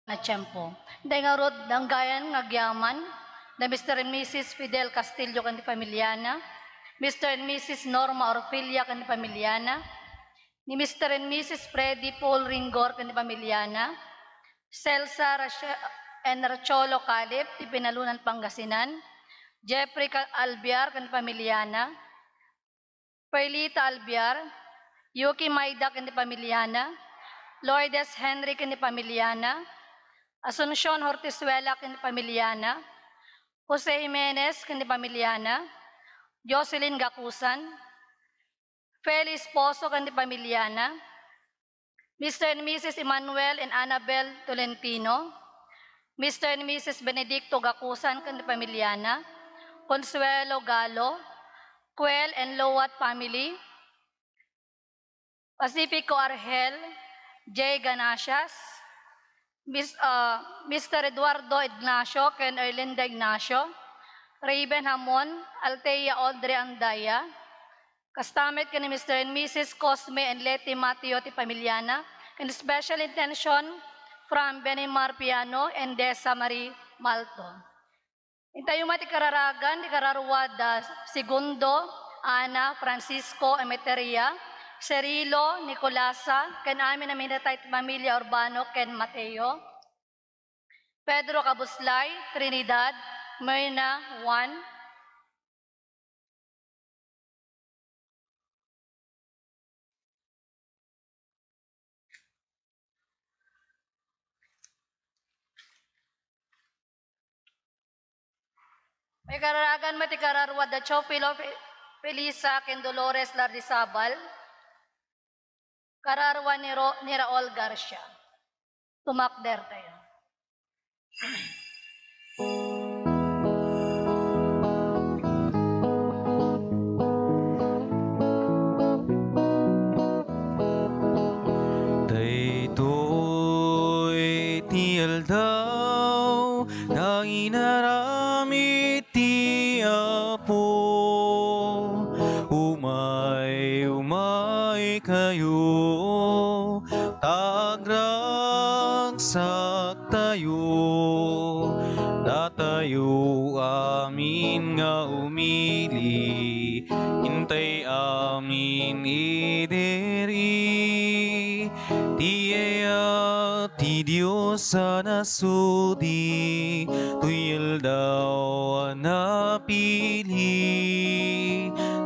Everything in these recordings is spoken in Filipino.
na tiyempo. Hindi nga rod ng gayan nga gyaman, na Mr. and Mrs. Fidel Castillo kan pamilyana, Mr. and Mrs. Norma Orfilia kan pamilyana, ni Mr. and Mrs. Freddy Paul Ringor kan pamilyana, Celsa and Racholo Calip, Ipinalunan Pangasinan, Jeffrey Albiar kan pamilyana, Perlita Albiar, Yuki Maida kan pamilyana, Lourdes Henry kan pamilyana, Asuncion Hortizuela kan pamilyana, Jose Jimenez kan pamilyana, Jocelyn Gakusan, Felix Pozo kan pamilyana, Mr. and Mrs. Emmanuel and Annabel Tolentino, Mr. and Mrs. Benedicto Gakusan kan pamilyana, Consuelo Galo, Quel and Lowat family, Pacifico Argel, J. Ganasias, Mr. Eduardo Ignacio ken Erlinda Ignacio, Raven Hamon, Altea Audrey Andaya, kastamit ken Mr. and Mrs. Cosme and Leti Mateo ti pamilyana, and special intention from Benimar Piano and Desa Marie Malto. Intayo mati kararagan di kararuwada Segundo, Ana, Francisco, Emeteria, Cirilo, Nicolasa, ken amin na minatay pamilya Urbano, ken Mateo, Pedro Cabuslay, Trinidad, Myrna, Juan, may kararagan mati kararwada Chopilo Felisa, ken Dolores Lardizabal, kararwa ni Raul Garcia. Tumakder tayo. Daytoy ti aldaw na inaramid ti Apo. Umay kayo, tagragsak tayo, datayo amin nga umili, hintay amin ideri, ti Diyos sa nasudi, tuyel daw napili,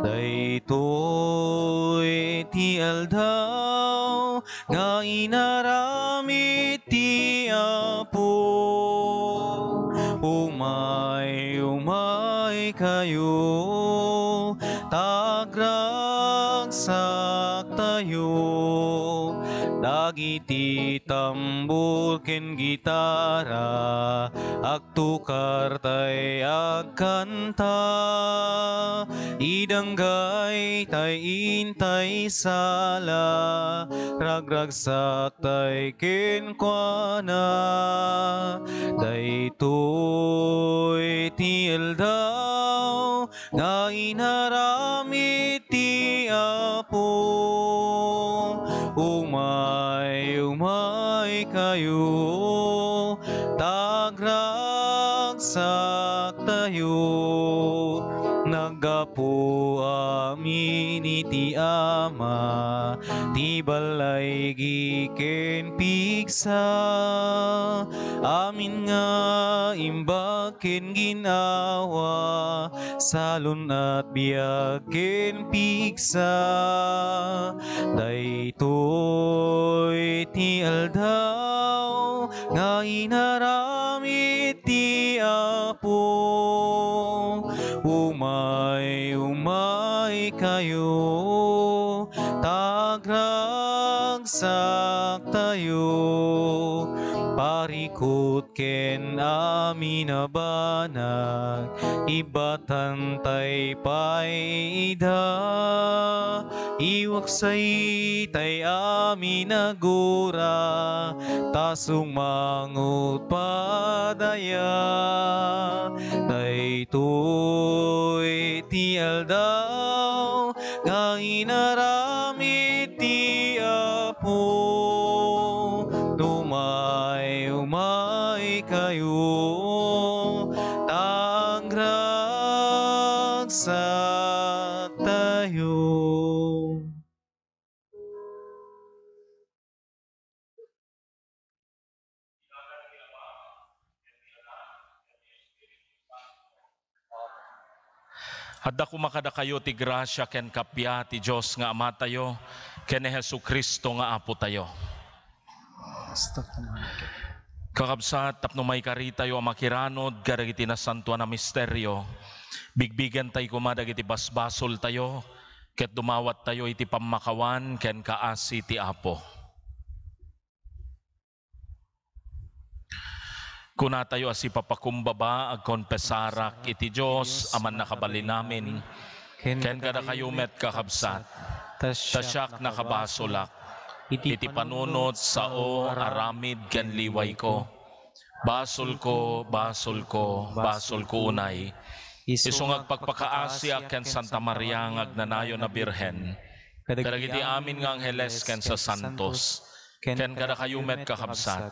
daytoy ti aldaw nga inaramid ti Apo. Umay kayo, tagragsak tayo, dagiti tambur ken gitara, agtukar tay agkanta, idanggay tay intay sala, ragragsak tay kenkwana, daytoy ti aldaw nga inaramid ti Apo. Umay kayo, tagragsak tayo, naggapo amin iti Ama, ti balay giken pigsa, amin nga imbag ken ginawa, salon at biag ken pigsa, daytoy ti aldaw nga inaramid ti Apo. Umay kayo, tagragsak tayo, parikot ken amin na banag, ibatan tay paida, iwaksay tay amin nagura, tasong mangut padaya, daytoy ti aldaw nga inaramid ti Apo. umay kayo tangragsak tayo. Hadda kumakada kayo ti grasya ken kapya ti Dios nga Ama tayo ken ni Hesu Kristo nga Apo tayo. Kakabsat tapno may kari tayo makiranod garagiti nasantuan na misteryo. Bigbigan tayo kumadag iti basbasol tayo ket dumawat tayo iti pamakawan ken kaasi ti Apo. Kuna tayo asi papakumbaba ag konpesarak iti Dios aman nakabalin namin ken kada kayo met kakabsat tasyak nakabasolak iti panunot sao aramid ken liway ko basol ko unay isungag pagpakaasi ken Santa Maria ngagnanayo na Birhen kadagiti amin nga angheles ken sa santos ken kada kayo met kakabsat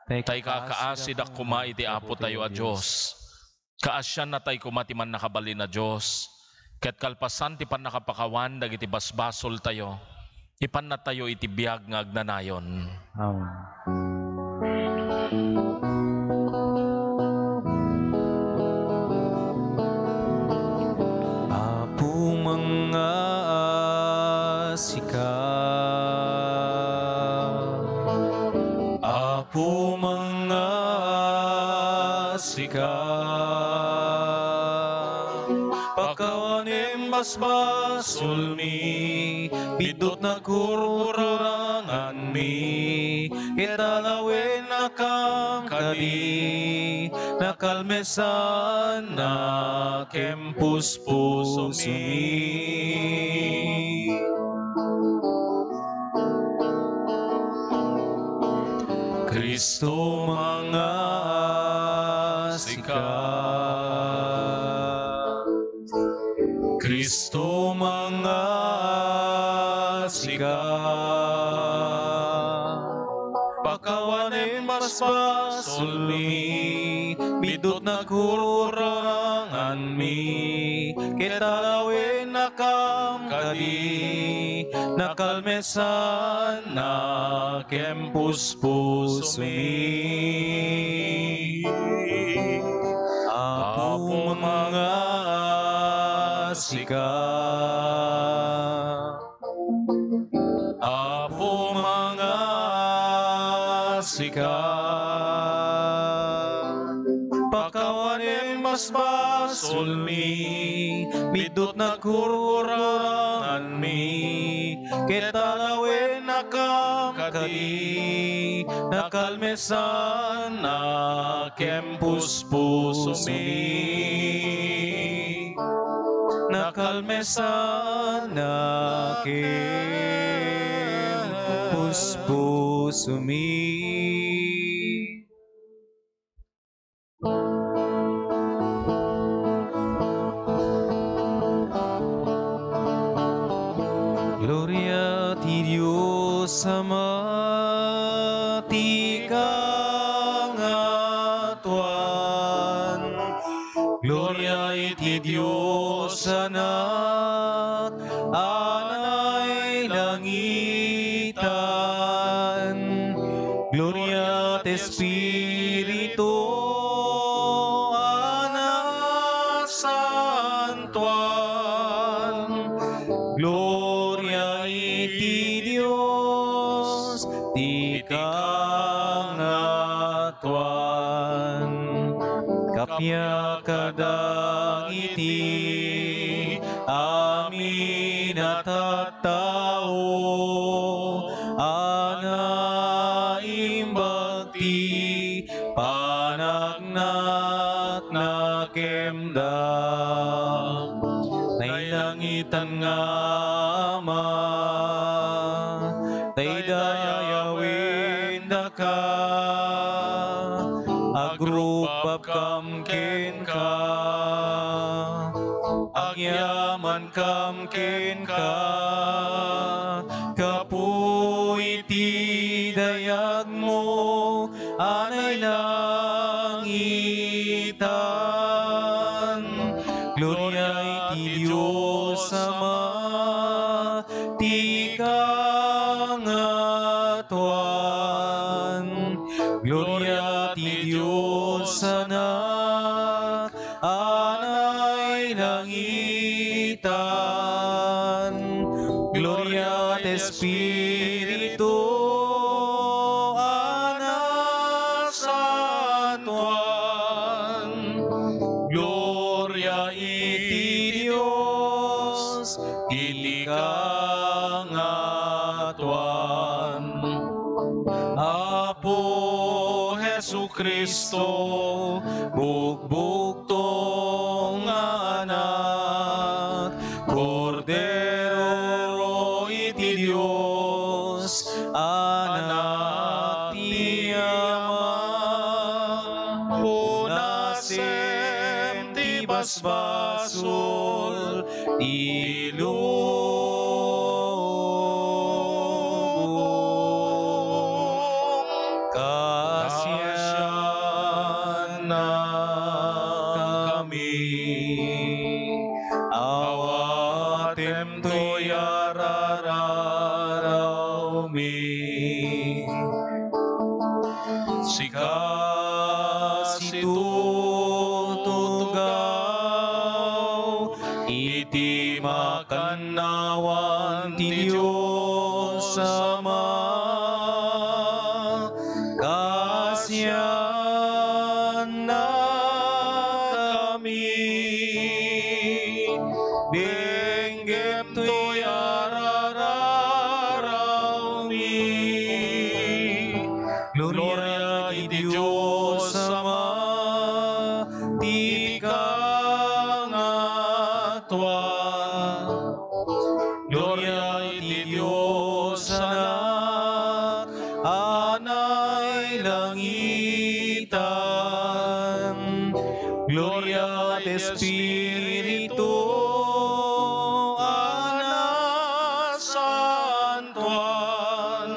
tay kakaasid ak kuma iti Apo tayo a Diyos. Kaasyan na tay kumatiman nakabali na Diyos. Ket kalpasan ti pan nakapakawan dagiti basbasol tayo. Ipan na tayo iti biag nga agnanayon. Amen. Apo mga asika Apo mga asika pakawanim basbasol mi bidot na kurkurangan mi italawin na kang kadi nakalmesan na kempuspus mi Kristo mga asika Kristo mga asika pakawanin basbasol mi bidot na kurangan mi kitalawin na kam kadi nakalmesan na kempuspus mi Apo mga asika Apo mga asika pakawanin basbasol mi bidot na kurangan mi kitalawin na kam kadi nakalmesan na kempuspus mi nakalmesan na kempuspus mi Gloria ti Dios Ama ti kangatuan Gloria iti Dios Anak anay langitan Gloria at Espiritu Anak Santuan Gloria iti Dios ti kangatuan kapya kadagiti amin at tao anaimbagti panagnat na kemdam nailangitan nga Ama daydayawin da ka agrupap kam ken ka agyaman kam ken ka kapu iti dayag mo, anay langitan. Gloria iti Diyos Ama, ti kangatuan. Gloria ti Diyos Anak, anay langitan. Gloria at Espiritu, anak santuan. Gloria iti Diyos, iti kangatuan. Apo Jesucristo, bugbugtong anak, Kordero iti Diyos, anak ti Ama. Punasem ti basbasol, ti lubong. Kasyan na kami, awatem to'y arararaw mi. Si tutugaw, iti makanawan ti Diyos Ama. Kasyan na kami, benggep to'y arararaw mi. Gloria iti Diyos Ama, ti kangatuan. Gloria iti Diyos Anak, anay langitan. Gloria at Espiritu, anak santuan.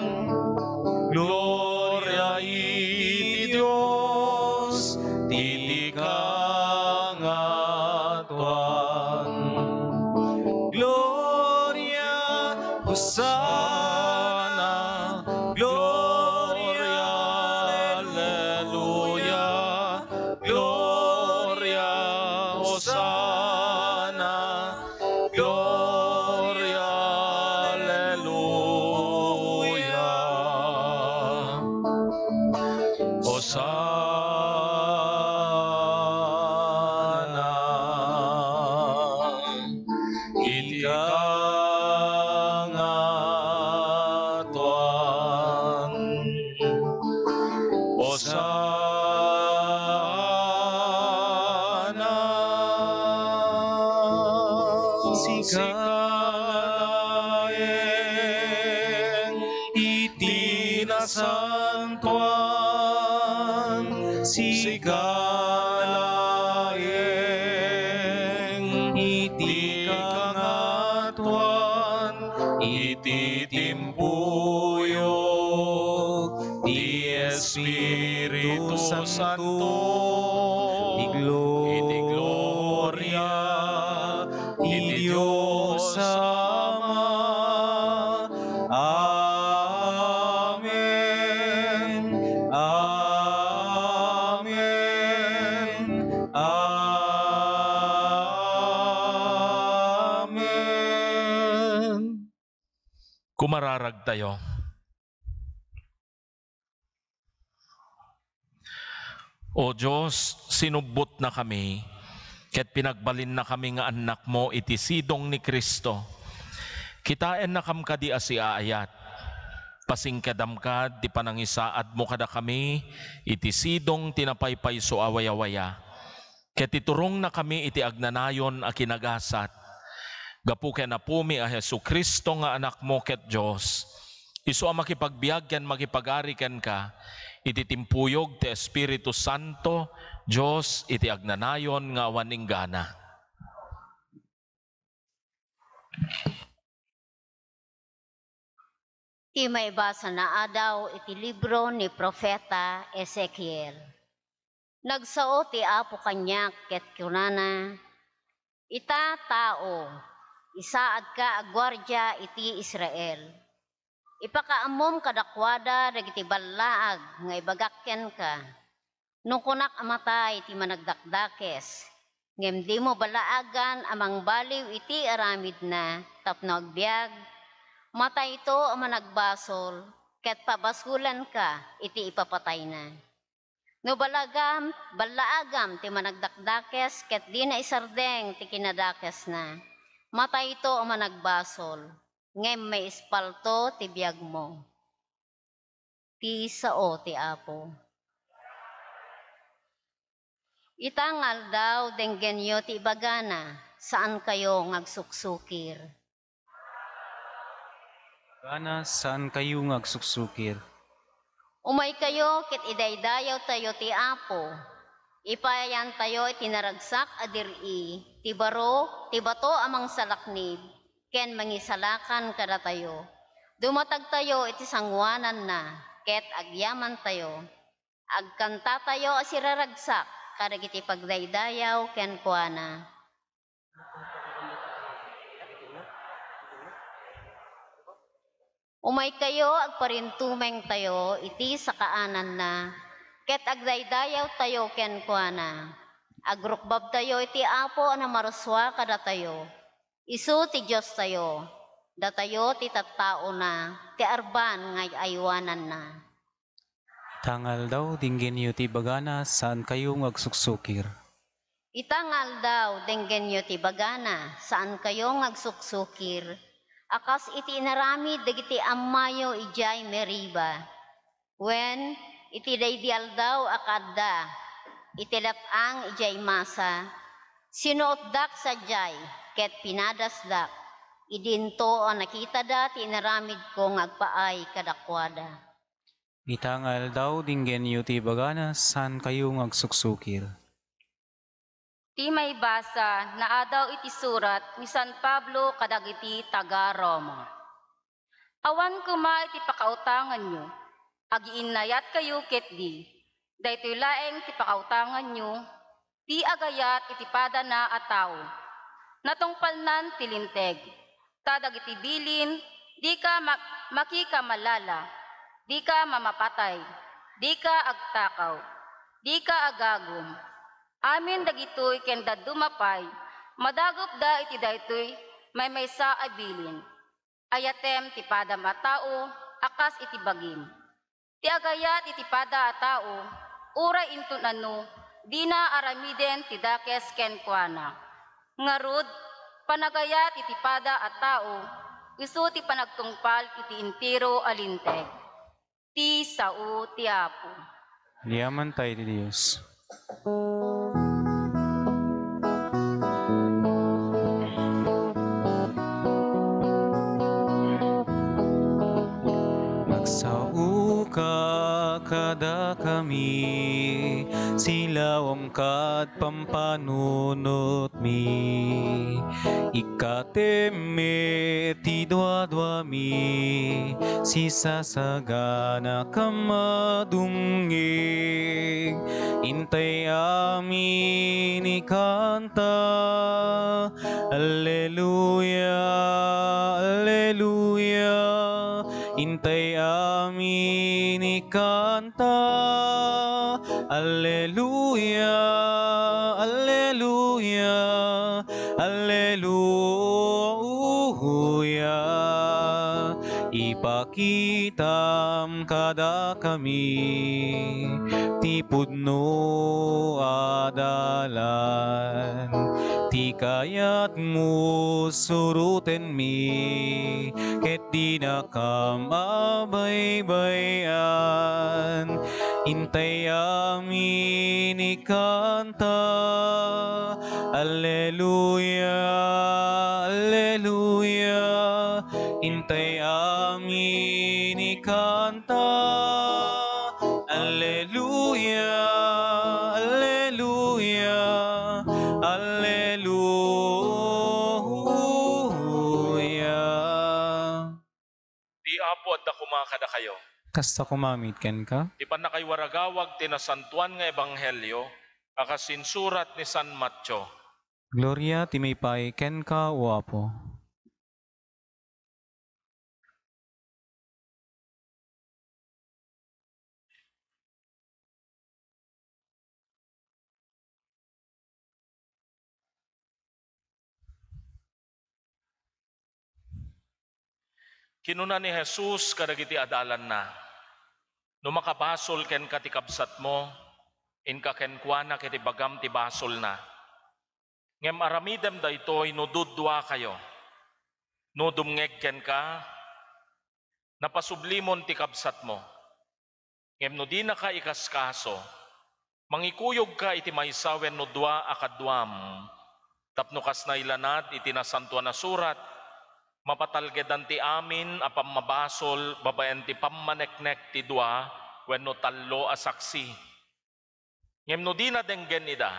Gloria iti Diyos, iti kangatuan. Gloria, Hosanna, Gloria, Alleluia, Gloria, Hosanna, Gloria, Alleluia. Hosanna, iti kangatuan. Hosanna, sikalaeng iti nasantuan, sikalaeng iti kangatuan, iti timpuyog ti Espiritu Santo, iti gloria ti Diyos Ama. Amen. Amen. Amen. Kumararag tayo. O Diyos, sinubot na kami, ket pinagbalin na kami nga anak mo iti sidong ni Kristo. Kitaen na kam kadi asiaayat, pasingkadamkad ti panangisaad mo kada kami, iti sidong tinapaypayso awaya-waya. Ket iturong na kami iti agnanayon a kinagasat, gapu ken apumi a Hesu Kristo nga anak mo ket Diyos. Isu a makipagbiagyan makipagari ken ka, iti timpuyog ti Espiritu Santo, Diyos iti agnanayon nga awan inggana. Ti maibasa na adaw iti libro ni Propeta Ezekiel. Nagsao ti Apo kanyak ket kunana, ita tao, isaad ka agwardya iti Israel. Ipakaamom kadakwada dagiti ballaag nga ibagakyan ka. Nung kunak amatay iti managdakdakes, ngem di mo balaagan amang baliw iti aramid na tapno agbiag, matay ito ang managbasol, ket pabasulan ka iti ipapatay na. No balaagam ti managdakdakes, ket di na isardeng ti kinadakes na, matay ito ang managbasol, ngem may ispalto ti biag mo. Ti sao ti Apo. Itangal daw denggenyo ti ibagana, saan kayo ngagsuksukir? Gana saan kayo ngagsuksukir? Umay kayo kit idaydayaw tayo ti Apo. Ipayan tayo itinaragsak adiri, ti bato amang salaknib, ken mangisalakan kada tayo. Dumatag tayo iti sangwanan na, ket agyaman tayo. Agkanta tayo asiraragsak, kadagiti pagdaydayaw ken kuana. Umay kayo agparintumeng tayo iti sakaanan na, ket agdaydayaw tayo ken kuana. Agrukbab tayo iti Apo na maruswa kada tayo. Isu ti Dios tayo, datayo ti tattao na, ti arban ngay aywanan na. Tangal daw dinggenyo ti bagana saan kayo ngagsuksukir? Itangal daw denggenyo ti bagana, saan kayo ngagsuksukir? Akas iti inaramid dagiti ammayo ijay Meriba. When iti daydial daw akadda, iti latang ijay Masa, sinuotdak sa jay, ket pinadasdak, idinto ang nakita da ti inaramid ko ngagpaay kadakwada. Itangal daw dinggenyo ti bagana saan kayo ngagsuksukir? Ti may basa na adaw iti surat ni San Pablo kadagiti taga Roma. Awan kuma iti pakautangan nyo, agiinayat kayo ket di, daytoy laeng ti pakautangan nyo, ti agayat iti pada na a tao. Natungpalnan ti linteg, tadagiti bilin, di ka makikamalala, di ka mamapatay, di ka agtakaw, di ka agagom. Amin dagitoy ken dadumapay, madagop da iti daytoy may maysa abilin. Ayatem ti pada matao, akas iti bagim. Ti agayat iti pada a tao, uray intun ano, di na aramiden ti dakes ken kuana. Ngarud, panagayat iti pada a tao, isu ti panagtungpal iti intiro alinteg. Ti sao ti Apo. Liyaman tayo ti Diyos. Nagsao ka kada kami, silawom kad pampanunot mi. Ikateme ti dwa mi, sisasagana kamadungig. Intay amin ikanta, Alleluia, Alleluia. Intay amin ikanta, Alleluia, Alleluia, Alleluia. Ipakitam kada kami, ti pudno adalan, ti kayat mo suruten mi, ket di na kamabaybayan. Intay amin ikanta, Alleluia, Alleluia. Intay amin ikanta, Alleluia, Alleluia, Alleluia. Di Apo at kayo. Kasta kumamit ken ka. Di pa na kay waragawag tinasantuan nga ebanghelyo, akasinsurat ni San Mateo. Gloria ti may pay ken ka o Apo. Kinuna ni Jesus kadagiti adalan na. No makabasol ken katikabsat mo, in ka ken kuana kiti bagam ti basol na. Ngem aramidem daytoy no dudwa kayo. No dumngeg ken ka, napasublimon ti kabsat mo. Ngem no di na ka ikaskaso, mangikuyog ka iti maysa wenno dua akadwam. Tapno kas na ilanad iti nasantuan na surat, mapatalgedan ti amin apam mabasol babaen ti pammaneknek ti dua wenno tallo a saksi. Ngem no di na denggen ida,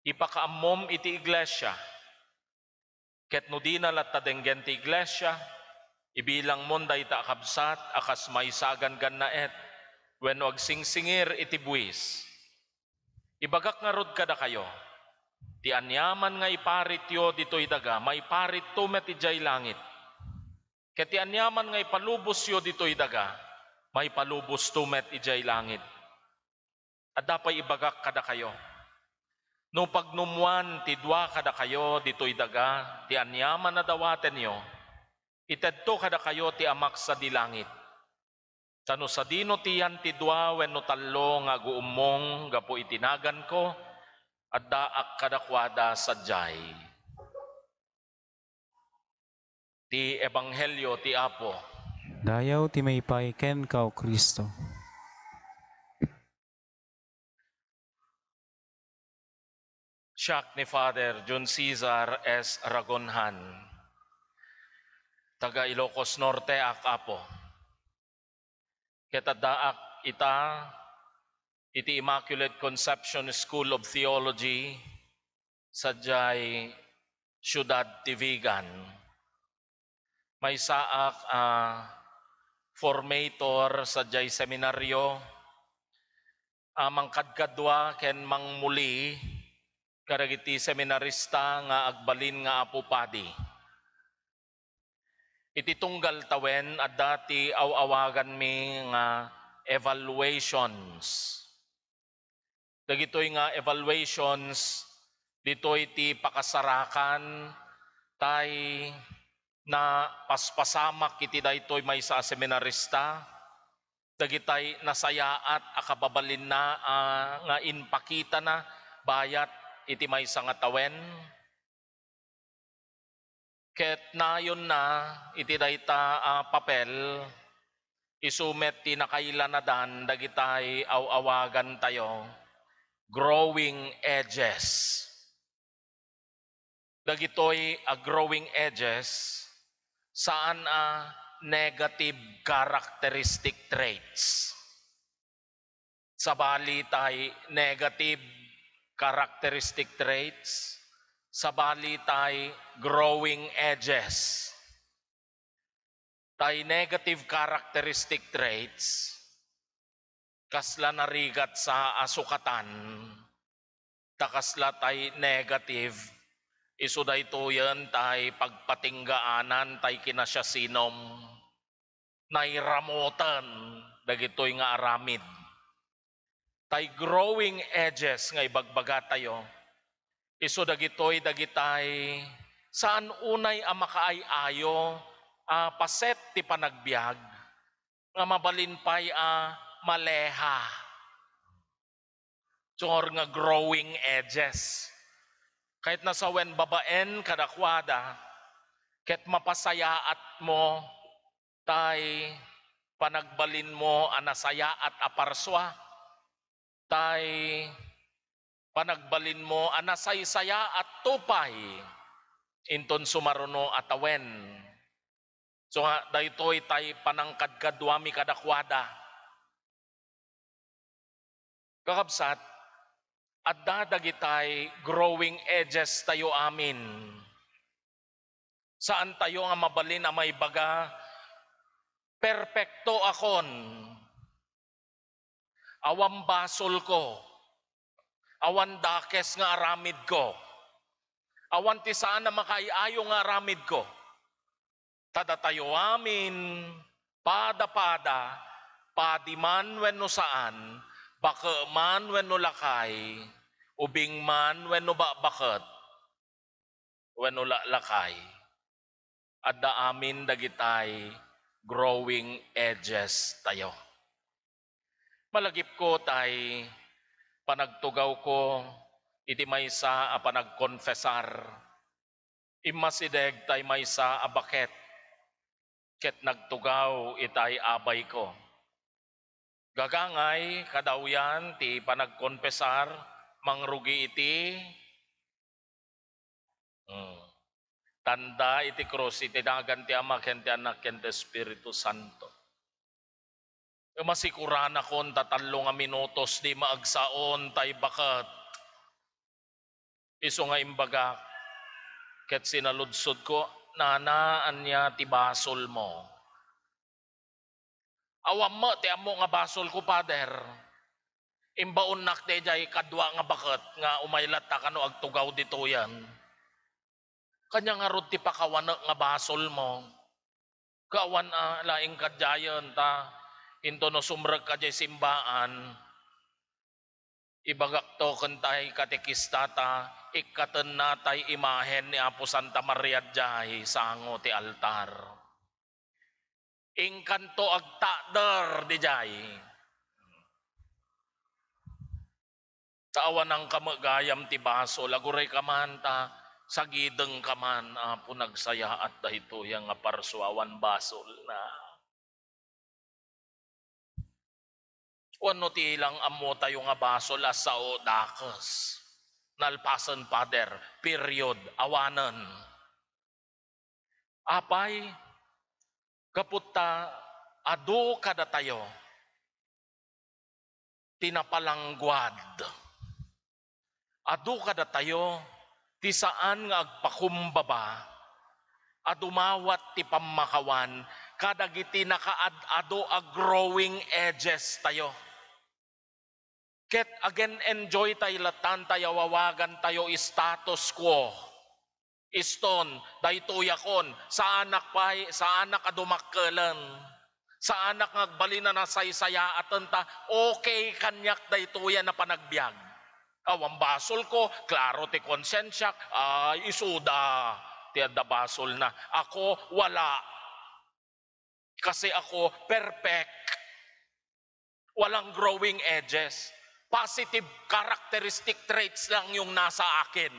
ipakaammom iti iglesia. Ket no di na latta denggen ti iglesia, ibilang mon dayta akabsat akas maysagan gannaet wenno agsingsingir iti buwis. Ibagak nga rod kada kayo, ti anyaman nga iparit yo ditoy daga, maiparit to met ijay langit. Ket ti anyaman nga ipalubos yo ditoy daga, maipalubos to met ijay langit. At dapay ibagak kada kayo. No pagnumuan ti dua kada kayo ditoy daga, ti anyaman na dawaten yo, itedto kada kayo ti amak sa dilangit. Tano sa dino tiyan ti dua wenno tallo nga guumong gapo itinagan ko, at daak kadakwada sadyay. Ti ebanghelyo ti Apo. Dayaw ti may pay ken ka o Kristo. Siak ni Father John Cesar S. Ragonhan, taga Ilocos Norte ak Apo. Ket daak ita iti Immaculate Conception School of Theology sadyay Ciudad Tivigan. May saak formator sadyay seminaryo, mangkadkadwa ken mangmuli karagiti seminarista nga agbalin nga Apo Padi. Iti tunggal tawen at dati awagan mi nga evaluations. Dagitoy nga evaluations, ditoy ti pakasarakan, tay na paspasamak iti daytoy may sa seminarista, dagitay nasayaat akababalin na nga inpakita na bayat iti may nga tawen. Ket nayon na iti dayta papel, isumet ti nakailanadan dagitay awagan tayo, growing edges. Dagitoy growing edges, saan negative characteristic traits. Sabali tay negative characteristic traits, sabali tay growing edges. Tay negative characteristic traits, kasla narigat sa asukatan, takasla tay negative, iso daytoyan tay pagpatinggaanan tay kinasya sinom, nairamutan, dagitoy nga aramid. Tay growing edges nga ibagbaga tayo, iso dagitoy dagitay saan unay makaay-ayo paset ti panagbiag nga mabalinpay maleha. Tsor nga growing edges. Kahit nasa wen babaen kadakwada, ket mapasayaat mo tay panagbalin mo anasayaat aparswa, tay panagbalin mo anasaysaya at tupay inton sumaruno atawen. So daytoy tay panangkadkadwami kadakwada. Kakabsat, at dadagitay growing edges tayo amin. Saan tayo nga mabalin may baga Perpekto akon. Awan basol ko. Awan dakes nga aramid ko. Awan ti saan na makaiayo nga aramid ko. Tadatayo amin, pada-pada, padiman wenno saan, bakman wenno lakay, ubing man wenno babaket, wenno lakay. Adda amin dagitay growing edges tayo. Malagip ko tay panagtugaw ko iti maysa a panagkonfesar. Immasideg tay maysa a baket ket nagtugaw itay abay ko. Gagangay kadawyan ti panagkonfesar mangrugi iti tanda iti krus iti dagan ti Ama ken ti Anak ken ti Espiritu Santo. Masikuran akon tatallo nga minutos di maagsaon tay bakat. Iso nga imbaga ket sinaludsod ko nanaan niya ti basol mo. Awam mo ti amo nga basol ko, Father. Imbaon nak te jay kadwa nga bakat nga umaylat ta kano agtugaw dito yan. Kanya nga rod ti pakawana nga basol mo. Kawan laing kadyayan ta into no sumrag ka jay simbaan. Ibagak to kentay katekista ta ikaten natay imahen ni Apo Santa Maria jay sango ti altar. Ingkanto agtader di jay. Sa awan ng kamagayam ti baso, laguray kaman ta, sagideng kaman, Apo nagsaya at dahito yang aparsuawan basol na. Wano ti ilang amo tayo nga basol asao dakes. Nalpasan, Father, period, awanan. Apay, kaputa, adu kada tayo, tinapalangguad. Adu kada tayo, ti saan nga agpakumbaba, adumawat ti pamakawan, kadagiti nakaad-ado a growing edges tayo. Ket again enjoy tayo latan tayo wawagan tayo status quo. Iston, daytoyakon, sa anak adumakkelan. Sa anak ngagbalina na saysaya atenta, okay kanyak daytoya na panagbiag. Awang basol ko, klaro ti konsensyak, isuda, ti adda basol na. Ako, wala. Kasi ako, perfect. Walang growing edges. Positive characteristic traits lang yung nasa akin.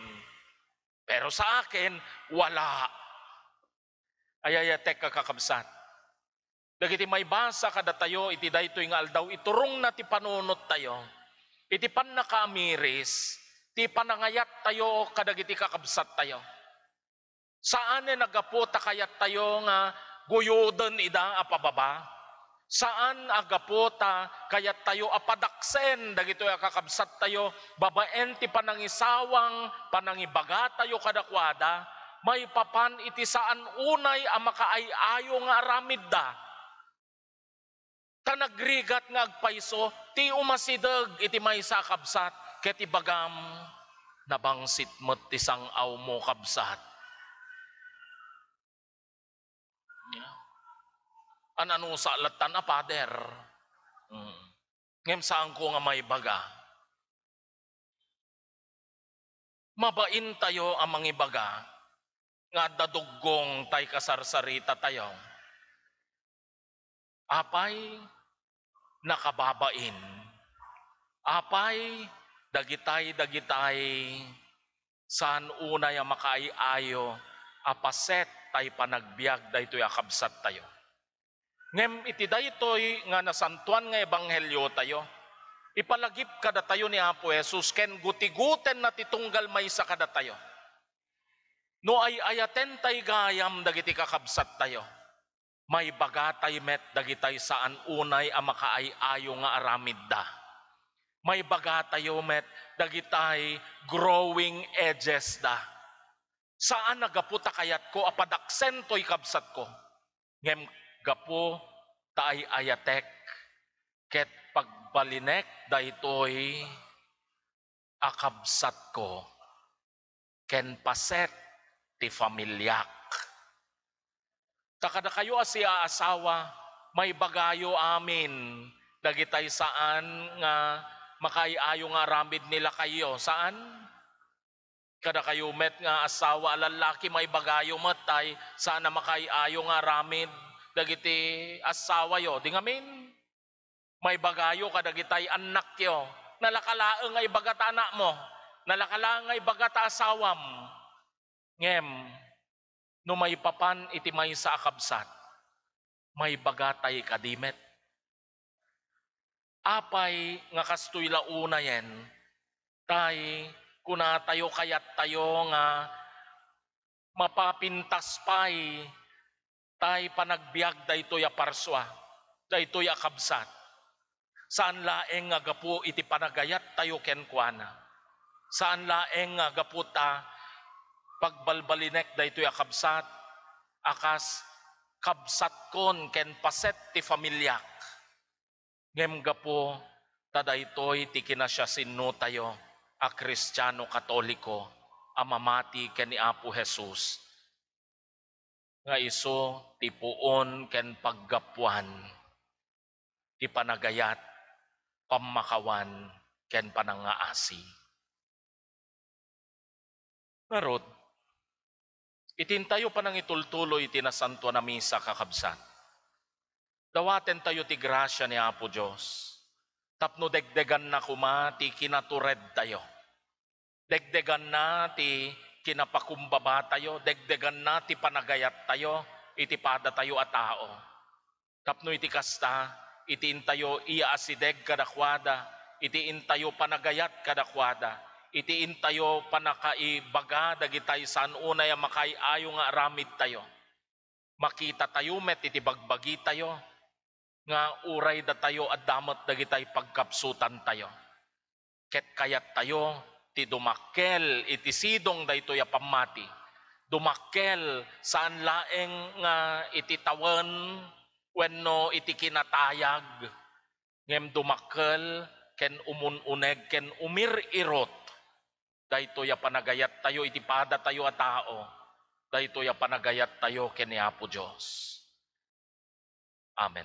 Pero sa akin, wala. Ayayatek kakakabsat. Dagiti may basa kada tayo, iti daytoy nga aldaw, iturong na ti panunot tayo. Iti pan nakamiris, ti panangayat tayo, kadagiti kakabsat tayo. Saan nagaputa kayat tayo nga guyudan ida apababa? Saan agaputa kayat tayo apadaksen dagito kakabsat tayo babaen ti panangisawang panangibaga tayo kadakwada may papan iti saan unay a makaayayo nga aramid da. Tanagrigat nga agpaiso ti umasideg iti maysa kabsat ket ibagam nabangsit met ti sangaw mo kabsat. Anano sa latan na, Father? Ngem saan ko nga may baga? Mabain tayo ang mangibaga, nga dadugong tay kasarsarita tayo. Apay, nakababain. Apay, dagitay, saan unay ang makaiayo, apaset tay panagbiag daytoy akabsat tayo. Ngem iti daytoy nga nasantuan nga ebanghelyo tayo, ipalagip kada tayo ni Apo Jesus, ken gutiguten na titunggal maysa kada tayo. No ay ayaten tay gayam dagiti kakabsat tayo, may bagatay met dagitay saan unay a makaayayo nga aramid da. May bagatayo met dagitay growing edges da. Saan nagaputa kayat ko apadaksen toy kabsat ko? Ngem gapo taay ayatek, ket pagbalinek daytoy akabsat ko, ken paset ti familyak. Takada kayo asya asawa, may bagayo amin, dagitay saan nga makaiayo nga aramid nila kayo. Saan? Kada kayo met nga asawa lalaki may bagayo matay, sana makaiayo nga aramid dagiti asawa yo. Di ngamin, may bagayo kadagitay anak yo. Nalakalaang ay bagata anak mo, nalakalaang ay bagata asawam. Ngem, no may papan iti may sa akabsat, may bagatay kadimet. Apay nga kastoy launa yen, tay kuna tayo kayat tayo nga mapapintas pay, tay panagbiag daytoy a parswa, daytoy a kabsat. Saan laeng nga gapu iti panagayat tayo kenkwana. Saan laeng nga gapu ta pagbalbalinek daytoy a kabsat, akas kabsat kon ken paset ti familyak. Ngem gapu ta daytoy ti kinasyasinno tayo a Kristiyano Katoliko, a mamati ken ni Apo Jesus. Nga iso ti puon ken paggapuan, ti panagayat, pamakawan, ken panangaasi. Narod, itintayo pa nang itultuloy iti nasanto na misa kakabsat. Dawaten tayo ti grasya ni Apo Diyos. Tapno degdegan na kuma ti kinatured tayo. Degdegan na ti kinapakumbaba tayo. Degdegan na ti panagayat tayo. Iti pada tayo a tao. Tapno iti kasta, iti intayo iaasideg kadakwada. Iti intayo panagayat kadakwada. Iti intayo panakaibaga dagitay saan unay makaiayo nga aramid tayo. Makita tayo met iti bagbagi tayo. Nga uray da tayo at damot dagitay pagkapsutan tayo. Ket kayat tayo ti dumakkel iti sidong daytoy a pamati. Dumakkel saan laeng nga iti tawen wenno iti kinatayag. Ngem dumakkel ken umununeg ken umirirot. Daytoy a panagayat tayo iti pada tayo a tao. Daytoy a panagayat tayo ken ni Apo Dios. Amen.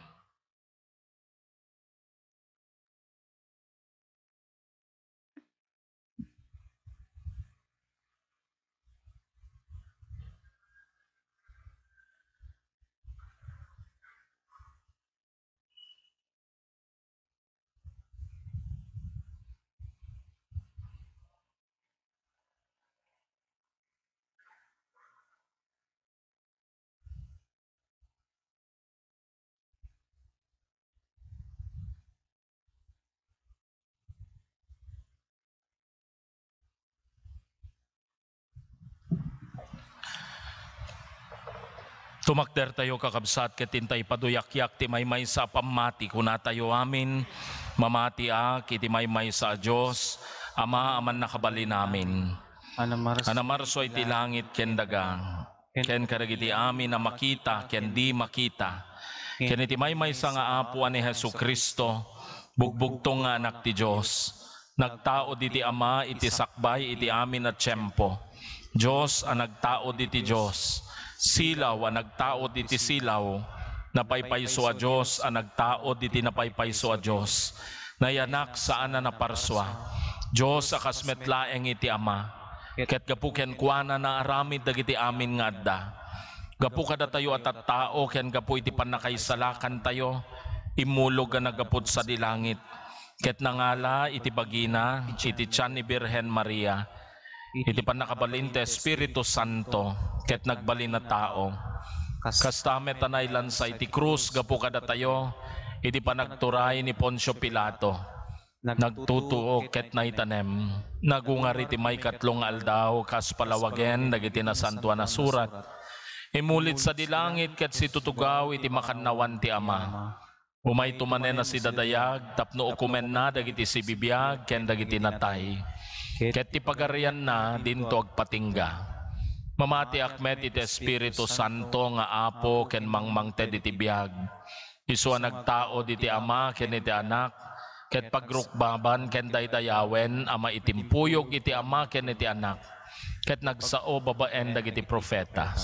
Tumakder tayo kakabsat ket intay paduyak-yak ti maymay sa pamati kuna tayo amin mamati iti maymay sa Dios Ama aman nakabali namin. Anamarso iti langit ken daga ken kadagiti amin na makita ken di makita. Ken iti maymay sa nga apo ni Jesucristo bugbugtong nga anak ti Dios. Nagtao iti Ama iti sakbay iti amin at tiyempo. Dios ang nagtao iti Dios. Silaw ang nagtao iti silaw, napaypayso a Diyos ang nagtao iti napaypayso a Diyos. Nayanak saan na naparswa, Diyos akas metlaeng iti Ama, ket gapu ken kuana na aramid dagiti amin nga adda. Gapu kada tayo at tao, ken gapu iti panakaisalakan tayo, imulog nga nagapod sa dilangit, ket nangala iti bagina, iti tiyan ni Birhen Maria, iti panakabalinte Espiritu Santo, ket nagbalin na tao. Kastamet anay lansa iti krus, gapu kada tayo, iti panagturay ni Poncio Pilato. Nagtutuo ket naitanem, nagungar iti may katlong aldaw, kas palawagen, dagiti nasantuan na surat. Imulit sa dilangit, ket si tutugaw iti makannawan ti Ama. Umay tumanen na si dadayag, tapno ukumen na dagiti si bibiyag, ken dagiti natay. Ket ti pagarian na dinto agpatingga. Mamati akmet iti Espiritu Santo nga apo ken mangmangted iti biag. Isu nagtao diti ama ken iti anak, ket pagrukbaban ken daydayawen ama itimpuyog iti ama ken iti anak, ket nagsao babaen dagiti profeta.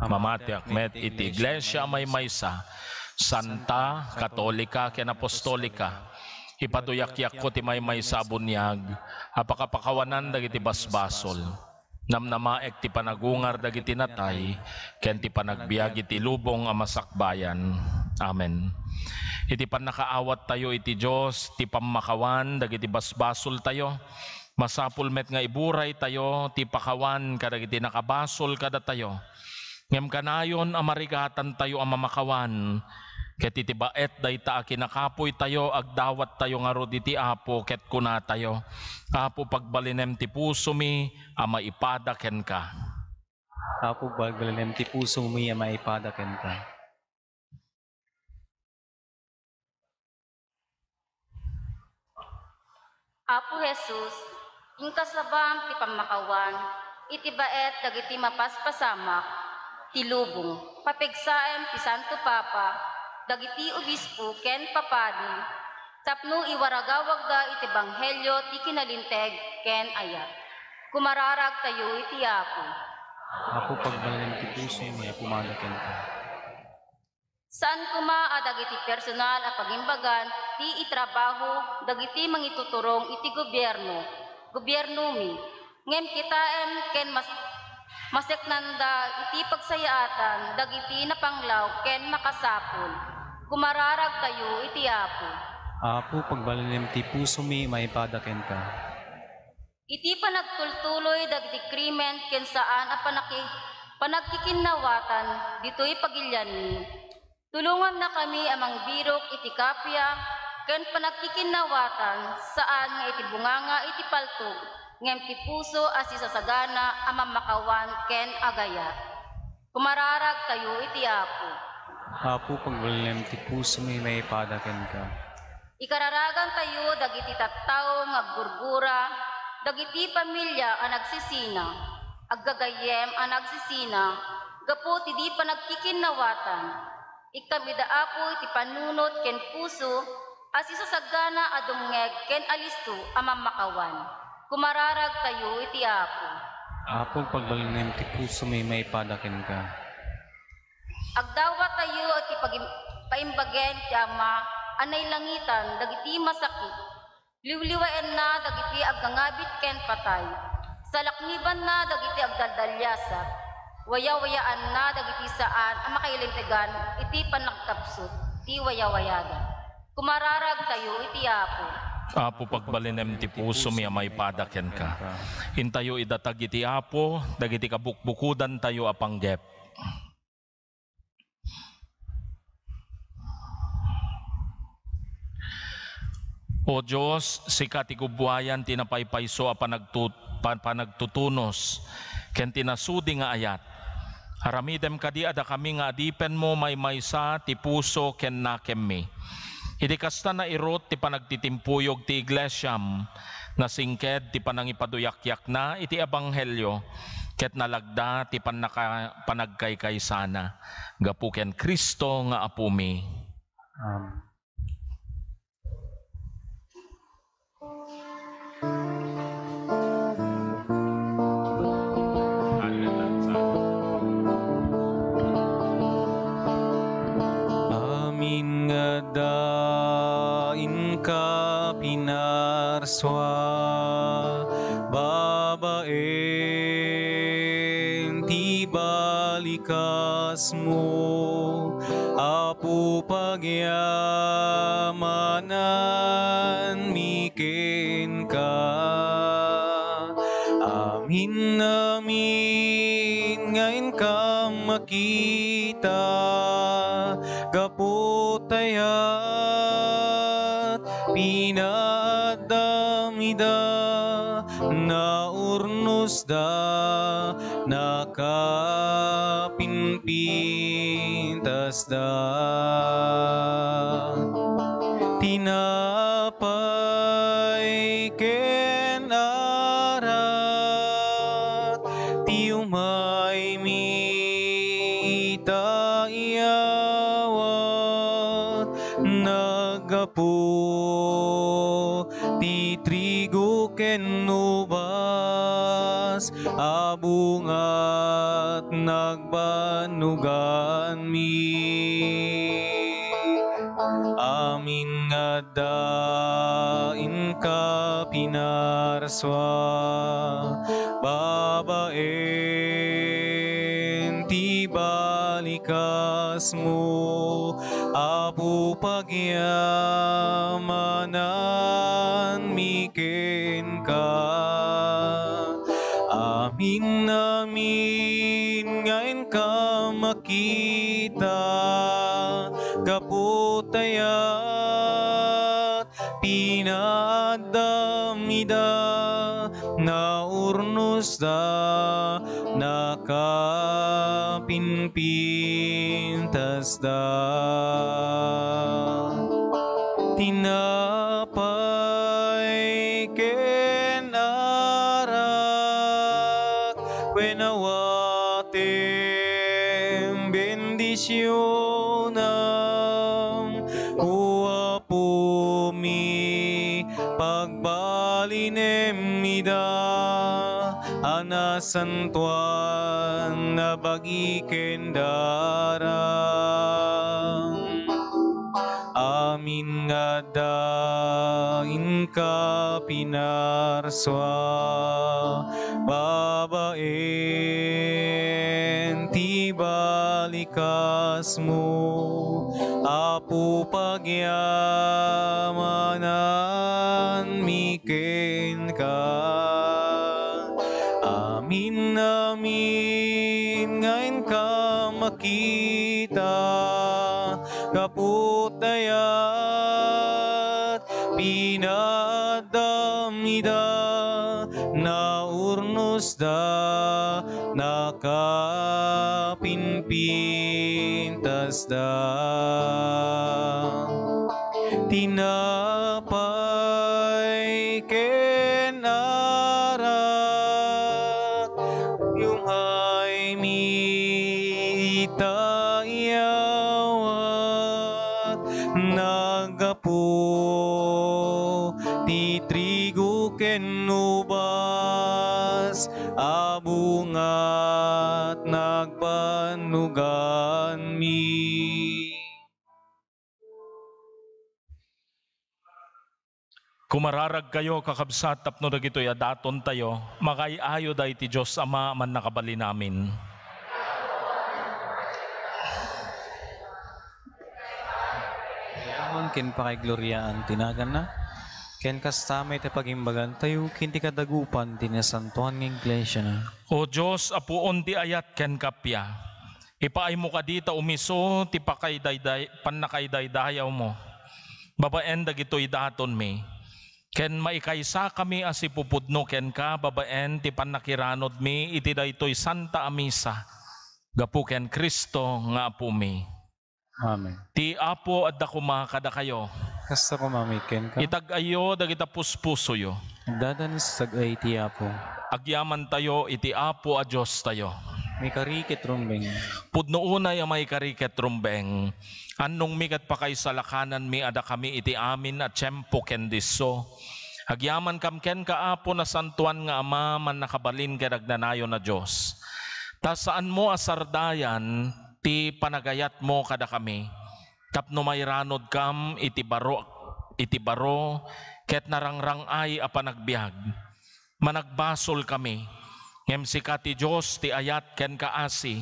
Mamati akmet iti iglesia may maysa, santa, katolika ken apostolika. Ipaduyak-yak ko ti may maysa bunyag, apakapakawanan dagiti basbasol. Namnamaek ti panagungar dagiti natay, ken ti panagbiag iti lubong a masakbayan. Amen. Iti panakaawat tayo iti Dios, ti pamakawan dagiti basbasol tayo. Masapul met nga iburay tayo, ti pakawan kadagiti nakabasol kada tayo. Ngem kanayon amarigatan tayo ang mamakawan, ket iti baet dayta a kinakapoy tayo, agdawat tayo nga rod iti Apo, ket kuna tayo. Apo pagbalinem ti puso mi, ama ipadaken ka. Apo pagbalinem ti puso mi, ama ipadaken ka. Apo Jesus, ingkasabam ti pamakawan, iti baet dagiti mapaspasamak, ti lubong, papigsaem ti Santo Papa, dagiti obispo ken papadi, tapno iwaragawag da iti banghelyo ti kinalinteg ken ayat. Kumararag tayo iti Apo. Apo pagbalinem ti puso mi, pumadaken ka. Saan kuma dagiti personal a pagimbagan ti itrabaho dagiti mangituturong iti gobyerno mi. Ngem kitaem ken maseknanda iti pagsayaatan dagiti napanglaw ken makasapol. Kumararag tayo iti Apo. Apo pagbalinem ti puso mi, maipadaken ka. Iti panagtultuloy dagiti krimen ken saan a panagkikinawatan ditoy pagilyan mi. Tulungan na kami amang birok iti kapya ken panagkikinawatan saan nga iti bunganga iti paltog ngem ti puso as isasagana amang makawan ken agaya. Kumararag tayo iti Apo. Apo pagbalinem ti puso mi, maipadaken ka. Ikararagan tayo dagiti tattao nga gurgura, dagiti pamilya a nagsisina, aggagayem a nagsisina, gapu ti di panagkikinawatan. Ikabida Apo iti panunot ken puso, as isasagana a dumngeg ken alisto amang makawan. Kumararag tayo iti Apo. Apo pagbalinem ti puso mi, maipadaken ka. Agdawat tayo at paimbagen ti Ama, anay langitan, dagiti masakit. Liwliwaen na dagiti agngangabit ken patay. Salakniban na dagiti agdaldalyasat. Waya-wayaan na dagiti saan ang makailintegan iti panagkapsot, iti waya-wayagan. Kumararag tayo iti Apo. Apo pagbalinem ti puso mi, ama ipadaken ka. Intayo idatag iti Apo, dagiti kabukbukudan tayo apanggep. O Diyos, sikat ikubuhayan tinapaypayso a panagtutunos, ken tinasudi nga ayat. Haramidem kadi ada kami nga adipen mo may maysa ti puso ken nakem mi. Idi kasta na irot ti panagtitimpuyog ti iglesyam, nasingked ti panangipaduyak-yak na iti ebanghelyo, ket nalagda ti panagkaykaysana. Gapu ken Kristo nga Apo mi. Amin nga dain ka pinarswa, babaeng ti balikas mo, Apo pagyamanan miken ka. Amin namin ngayon ka makita, kaputayat pinadamida na urnos da nakapinpintas da tinapay ken arat ti umay mi itayawan ti trigo ken ubas, abungat nagbanugan mi. Amin nga dain ka pinarswa, babaen ti balikas mo, apu pagyamanan miken ka. Amin namin ngayon ka makita, kaputayat pinadamida, naurnos da nakapinpintas da. Tinapay ken arak, wenawatem bendisyonam, uapumi pagbalinem ida, anasantuan na bagiken darang. Amin nga dain ka pinarswa, babaen ti balikas mo, apu pagyamanan miken ka. Amin namin ngayon ka makita, kaputayat pinadamida, naurnos da nakapinpintas da. Tinapay ken arak, yung ay mitayawat, nagapo ti trigo ken ubas, abungat nagpanugan mi. Kumararag kayo kakabsat tapno dagitoy adaton tayo, makaiayo da iti Diyos Ama man nakabali namin. Yaman ken pakay gloryaan tinagan na, ken kastamay ti pagimbagan tayo, kinti kadagupan tinasantuan ng iglesia na. O Diyos, apuon ti ayat ken kapya, ipaay mo ka dita umiso, ti panakaydaydayaw mo. Babaen dagitoy daton mi. Ken maikaysa kami as ipupudno ken ka, babaen ti panakiranod mi, iti daytoy Santa Amisa. Gapu ken Kristo nga apu mi. Amen. Ti apo adda kuma kada kayo. Kasta ko mamiken ka, Itag-ayo dagita puspuso yo. dadan sa sagay ti Apo. Agyaman tayo iti apo a Diyos tayo. May karikit rumbeng, Pudno unay ang may kariket rumbeng. Anong mikat pa kay salakanan mi ada kami iti amin at tiyempo ken diso. Agyaman kam ken kaapo na santuan nga ama man nakabalin kadagnanayo na Diyos. Ta saan mo asardayan ti panagayat mo kada kami. Tapno may ranod kam iti baro ket narangrang ay a panagbiag. Managbasol kami. Ngem sika ti Diyos ti ayat ken kaasi.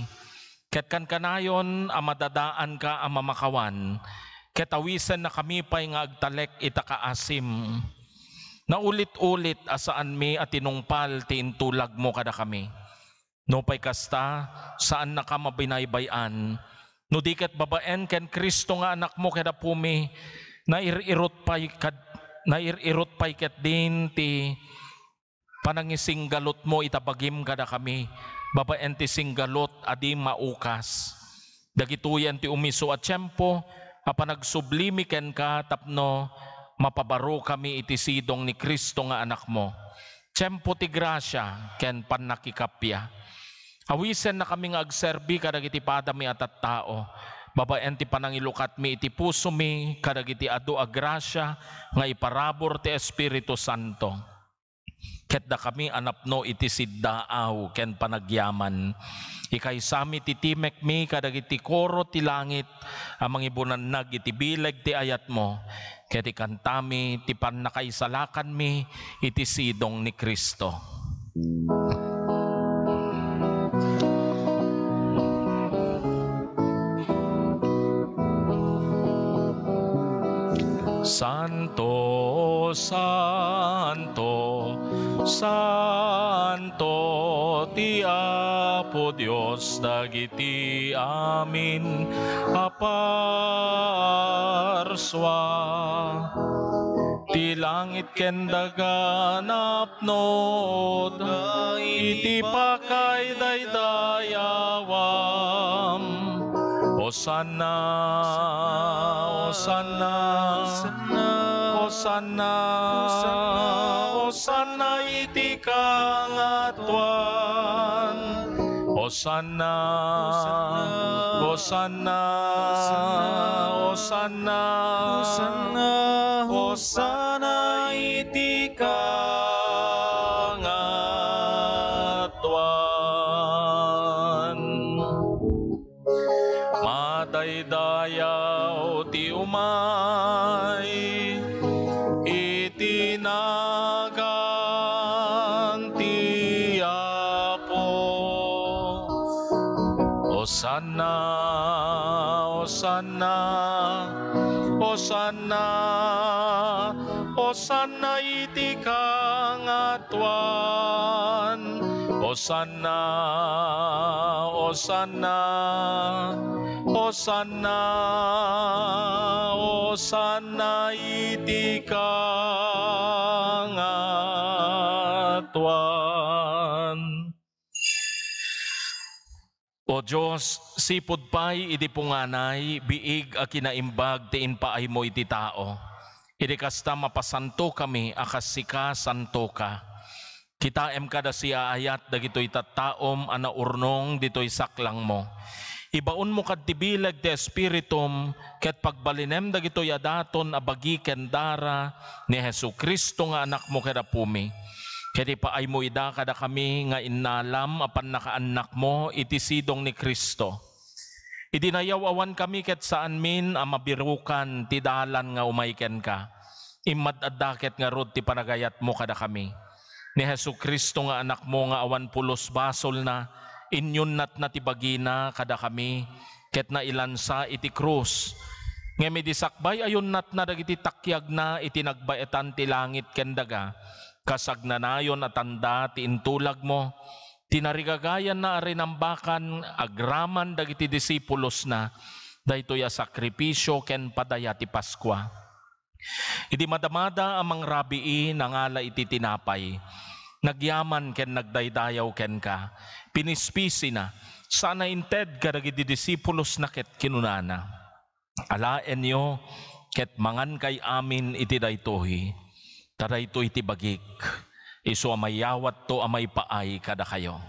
Ket kan kanayon amadadaan ka amamakawan. Ket awisen na kami pay nga agtalek ita kaasim. Naulit-ulit asaan mi at tinungpal ti intulag mo kada kami. No pay kasta saan na ka mabinaybayan. No diket babaen ken Kristo nga anak mo kada pumi. Nairirot pay ket din ti panangisinggalot mo itabagim kada kami. Babaen ti singgalot adi maukas. Dagituyan ti umiso at tiyempo, apanagsublimi ken ka tapno mapabaro kami iti sidong ni Kristo nga anak mo. Tiyempo ti grasya ken panakikapya. Awisen na kami nga agserbi kadagiti padami at tao. Babaen ti panangilukat mi iti puso mi, kadagiti adu a grasya, nga iparabor ti Espiritu Santo. Ket da kami anapno iti siddaaw ken panagyaman. Ikay sami ti timek mi kadagiti koro ti langit amang ibunannag iti bileg ti ayat mo. Ket ikantami ti pannakaisalakan mi iti sidong ni Kristo. Santo, Santo, Santo, ti Apo Dios dagiti amin aparswa. Ti langit ken daga napnod, iti pakay daydayawam. Hosanna, Hosanna, Hosanna, Hosanna iti kangatuan. Hosanna, Hosanna, Hosanna, Hosanna iti kangatuan. Madaydayaw ti umay, itinagan ti Apo. Hosanna, Hosanna, Hosanna, Hosanna iti kangatuan. Hosanna, Hosanna, Hosanna, Hosanna iti kangatuan. O Diyos, sipod pay iti punganay, biig a kinaimbag ti inpaay mo iti tao. Iti kasta mapasanto kami, akas sika santo ka. Kitaem kada siya ayat dagitoy tattaom ana urnong ditoy saklang mo. Ibaon mo kad tibilag ti Espiritum ket pagbalinem dagitoy adaton abagi ken dara ni Jesucristo nga anak mo kada pumi. Ket ipaay mo ida kada kami nga innalam apan nakaanak mo iti sidong ni Kristo. Idinayaw awan kami ket saan min a mabirukan ti dalan nga umayken ka. Immad addaket nga rod ti panagayat mo kada kami. Ni Jesucristo nga anak mo nga awan pulos basol na, inyon nat na tibagina kada kami, ket na ilansa iti krus. Nga midisakbay ayon nat na dagiti takyag na iti nagbaetan ti langit ken daga, kasagnanayon at tanda ti intulag mo, tinarigagayan na arinambakan agraman dagiti disipulos na, daytoy a sakripisyo ken padaya ti Paskwa. Idi madamada amang rabii nangala iti tinapay. Nagyaman ken nagdaydayaw ken ka. Pinispisi na. Sana inted kadagiti disipulos na ket kinunana. Alaen nyo ket mangan kay amin iti daytoy. Tadaytoy iti bagik. Isu amayawat to amay paay kada kayo.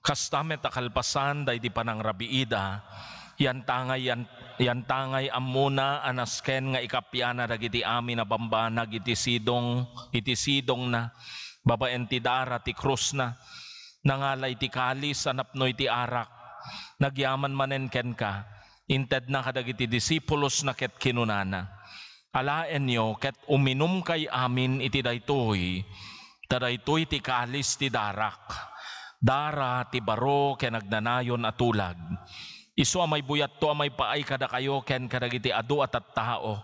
Kastamet akalpasan day di panang rabiida, yan tangay amuna anasken nga ikapyana dagiti amin na bambanag iti sidong na babaen ti dara ti krus na nangalay ti kalis anapno iti arak nagyaman manen ken ka inted na kadagiti disipulos na ket kinunana. Alaen nyo ket uminum kay amin iti daytoy tadaytoy ti kalis ti darak. Dara ti baro ken nagnanayon atulag. Isu amay buyat to amay paay kada kayo ken kadagiti adu at tao.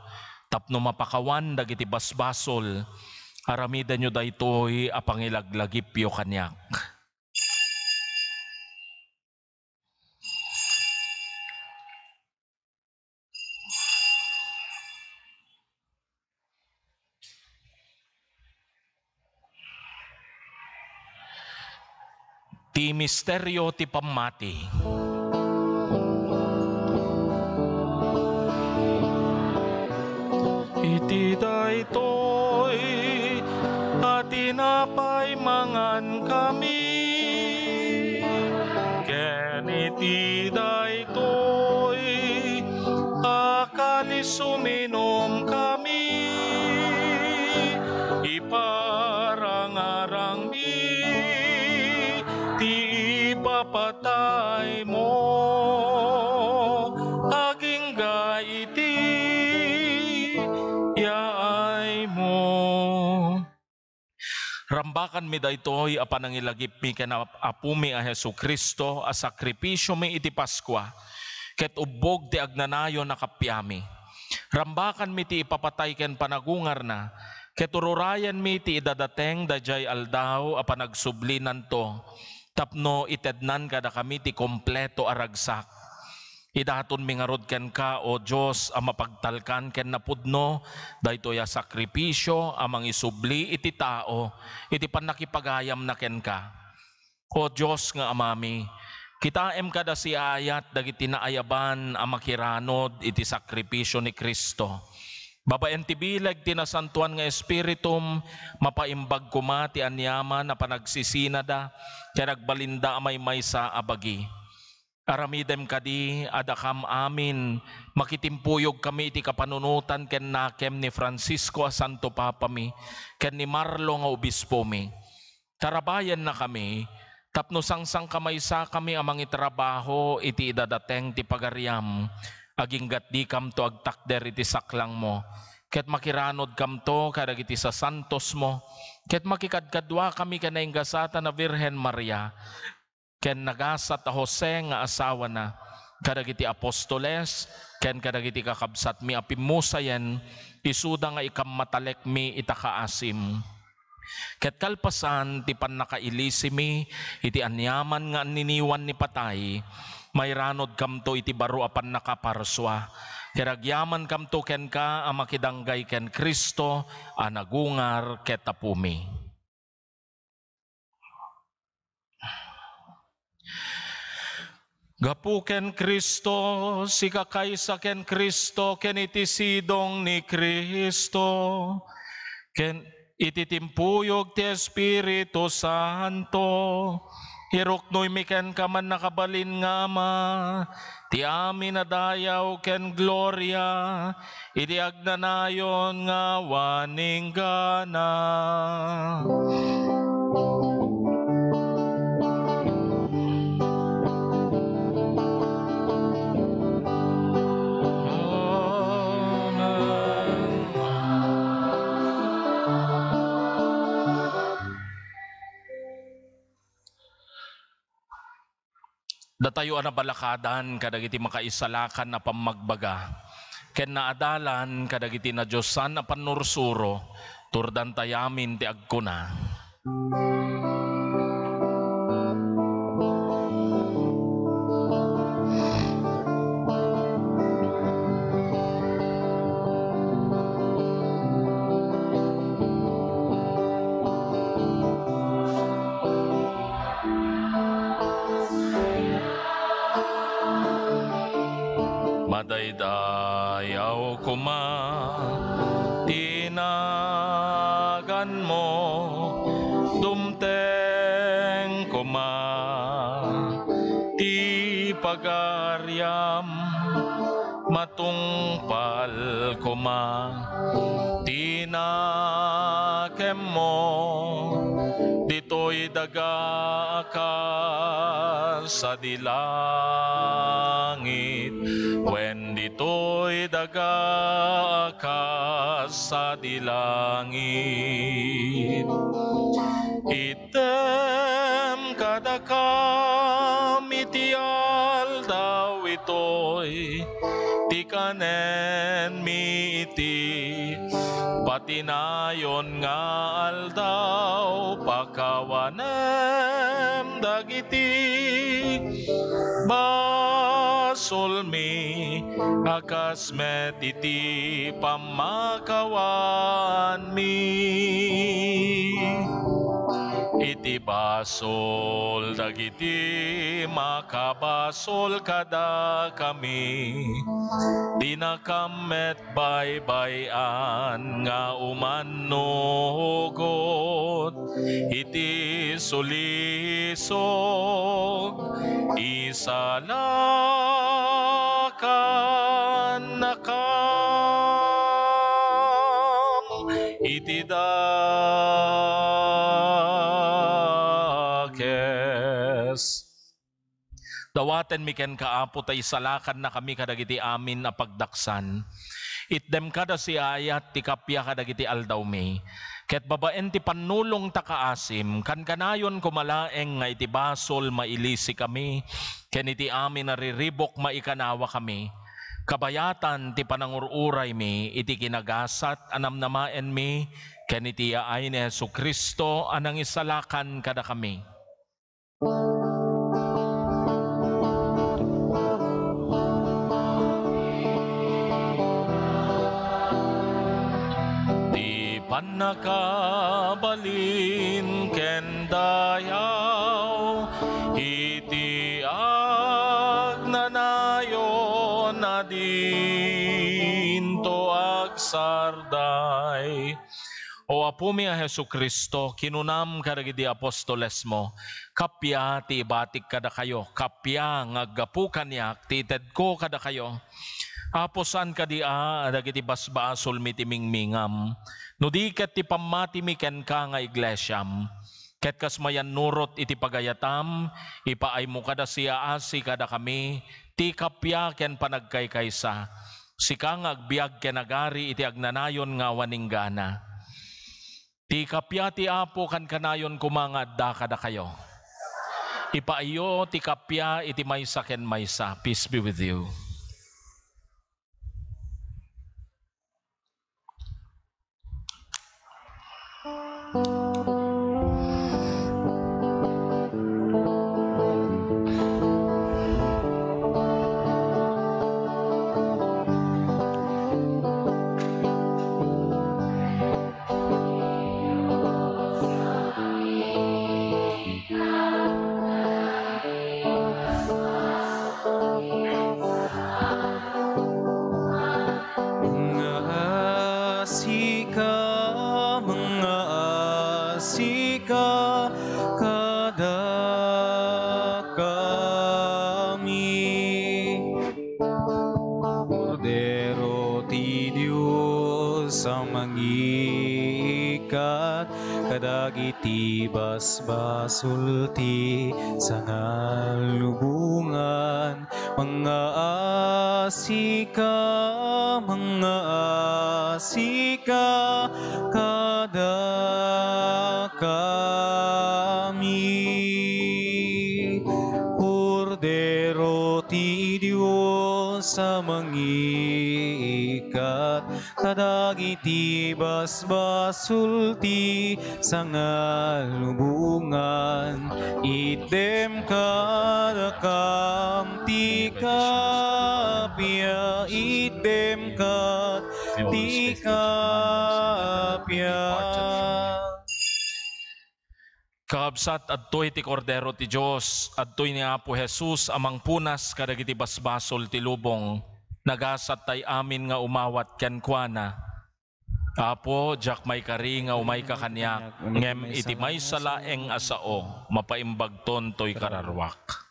Tapno mapakawan dagiti basbasol. Aramiden nyo daytoy apangilaglagipyo kanyak. Ti misteryo ti pamati. daytoy, at tinapay mangan kami. Ken iti daytoy, akalis uminom kami. Iparangarang mi, ti ipapatay mo, agingga iti yaay mo. Rambakan mi daytoy apan nangilagip mi ken apumi a Hesu Kristo a sakripisyo mi iti Paskwa ket ubbog ti agnanayon nakapyami. Rambakan mi ti ipapatay ken panagungar na ket ururayan mi ti idadateng dayjay aldaw a panagsublinan to tapno itednan kada kami ti kompleto a ragsak. Idaton mi ngarod ken ka o Dios a mapagtalkan ken napudno daytoy a sakripisyo amang isubli iti tao iti pannakipagayam na ken ka. O Dios nga amami, kitaem kada si ayat dagiti naayaban a makiranod iti sakripisyo ni Kristo. Babaen ti bilag ti nasantuan nga espiritum mapaimbag kuma ti anyaman na panagsisinada ken nagbalinda a maysa a bagi. Aramidem kadi adakam amin, makitimpuyog kami iti kapanunutan ken nakem ni Francisco a Santo Papa mi, ken ni Marlo nga obispo mi. Tarabayan na kami, tapno sangsang kamaysa kami amang itrabaho iti idadateng ti pagariam, aginggat di kam to agtakder iti saklang mo, ket makiranod kam to kadagiti sa santos mo, ket makikadkadwa kami kanainggasata na Virgen Maria, ken nagasat a Jose nga asawa na, kadagiti apostoles, ken kadagiti kakabsat mi apimusayen, isuda nga ikam matalek mi itakaasim. Ket kalpasan ti pannakailisi mi, iti anyaman nga niniwan ni patay, mayranod kam to iti baro a pannakaparswa. Kiragyaman kam to ken ka a makidanggay ken Kristo a nagungar ket tapumi. Gapu ken Kristo, sikakaysa ken Kristo, ken iti sidong ni Kristo, ken iti timpuyog ti Espiritu Santo, iruknoy mi ken kaman nakabalin nga ma, ti amin na dayaw ken gloria, iti agnanayon nga waning gana. Datayo na balakadan kadagiti makaisalakan na pamagbaga, ken naadalan kadagiti na Diyosan na panursuro, turdan tayamin ti agkuna. Madaydayaw kuma, tinagan mo, dumteng kuma, ti pagaryam, matungpal kuma, tinakem mo, dito'y daga ka sa dilangit, when dito'y daga ka sa dilangit. Item kadakam iti aldaw ito'y, ti kanen mi iti, patinayon nga aldaw, pakawanem dagiti, basol mi, akas met iti pamakawan mi. iti basol dagiti makabasol kada kami. Di nakamet baybayan nga umanugot iti sulisog isalakan nakam iti dakes. Dawaten mi ken kaapo tay salakan na kami kadagiti amin a pagdaksan. Itdem kada si ayat ti kapya kadagiti aldaw mi. Ket babaen ti panulong takaasim kan kanayon kumalaeng nga iti basol mailisi kami ken iti amin nariribok maikanawa kami. Kabayatan ti panangururay mi iti kinagasat anamnamaen mi ken iti yaay ni Jesucristo anang isalakan kada kami. Panakabalin ken dayaw iti agnanayon na dinto agsarday. O apo mi a Jesucristo, kinunam kadagiti apostoles mo, kapya ti ibatik kada kayo, kapya ngaggapu kanyak, ti tedko kada kayo. Aposan kadia dagiti basbasol mi timingmingam. No di ket ti pamati mi ken ka nga iglesyam. Ket kas mayan nurot iti pagayatam, ipaay mo kada siya asi kada kami, ti kapya ken panagkaykaysa. Sika nga agbiag ken agari iti agnanayon nga waninggana. Ti kapya ti apo kan kanayon kumanga da kada kayo. Ipaayo ti kapya iti maysa ken maysa. Peace be with you. Kadagiti basbasulti sa ngalubungan, mga asika kada kami. Kordero ti Diyos sa mangikat, kadagiti basbasulti sa ngalubungan, idem kadakam ti kapya, idem kat ti kapya. Kaabsat adtoy ti kordero ti Dios, adtoy ni Apo Jesus amang punas kadagiti basbasol ti lubong, nagasat tay amin nga umawat ken kuana. Apo, jak may kari nga umay ka kanyak, ngem iti may salaeng asao, mapaimbagton toy kararwak.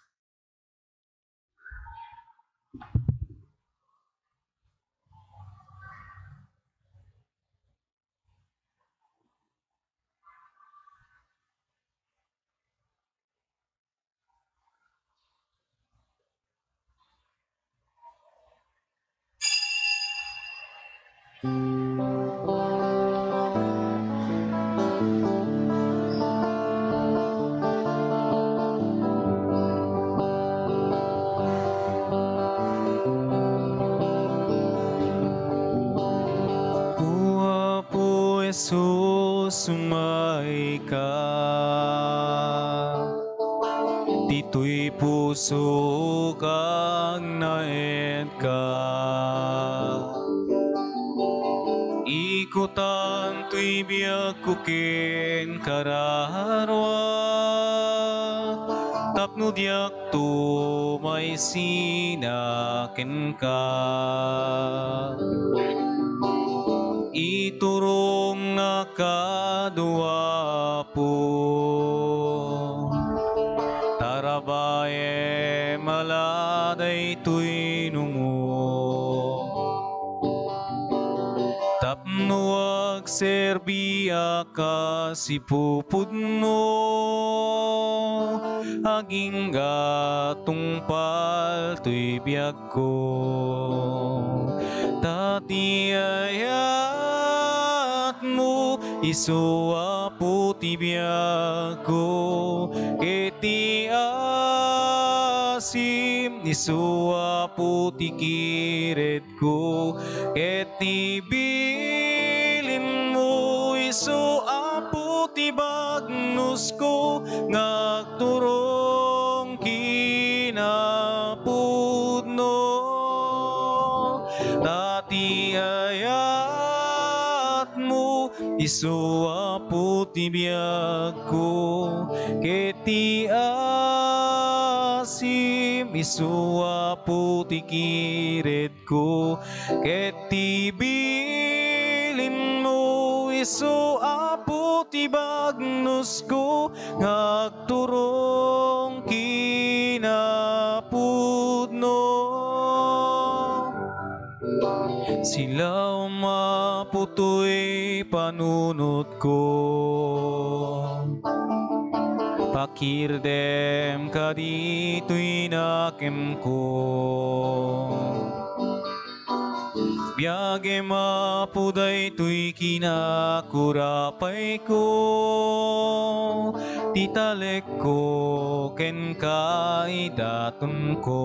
Jesus, sumay ka, dito'y puso kang naed ka. Ikot Ikutan tuy biag kukin kararwa tapno diak tu may sinakin ka iturong nakadua po tarabaye maladay tuy nungo tapno agserbiya ka si pupudno aging gatungpal tuy biag ko tati ayat mo isuwa puti biag ko eti asim isuwa puti kiret ko eti bilin mo isu apu tibagnus ko ngagturong kinapudno tati ayat mo isu apu tibiyag ko keti asim isu apu tikiret ko keti bilin mo isu apu tibagnus ko ngagturong kinapudno sila maputoy panunot ko pakirdem kadito'y nakem ko biyage mapuday to'y kinakurapay ko titalek ko ken kaidaton ko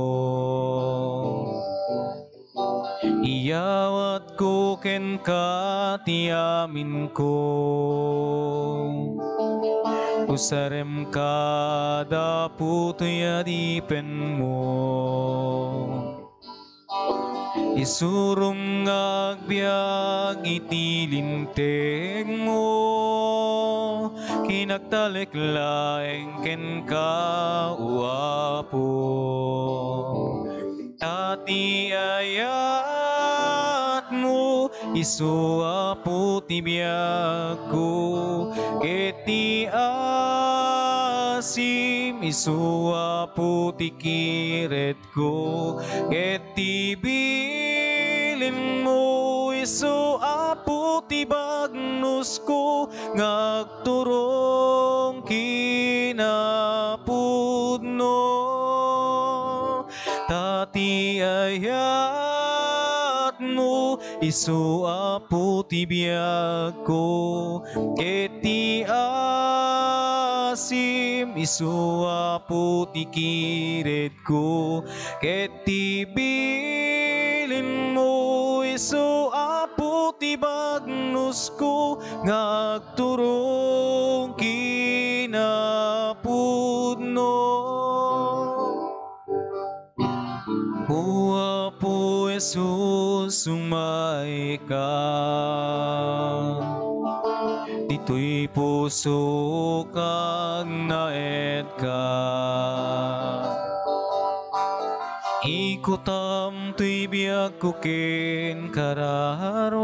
iyawat ko ken katiamin ko usarem kada puto'y adipen mo isurum ngagbiag itilinteg mo kinagtalek laeng ken kauapo tati ayat mo isu apu tibiyag ko eti asim isu apu tikiret ko eti bilin mo isu apu tibagnus ko ngagturong kinapudno tati ayat mo isu apu tibiyag ko eti asim isu apu tikiret ko keti bilin mo isu apu tibagnus ko ngagturong kinapudno Huwa po Jesus sumay ka dito'y puso kag naed ka ikutam to'y biag ko ken kararwat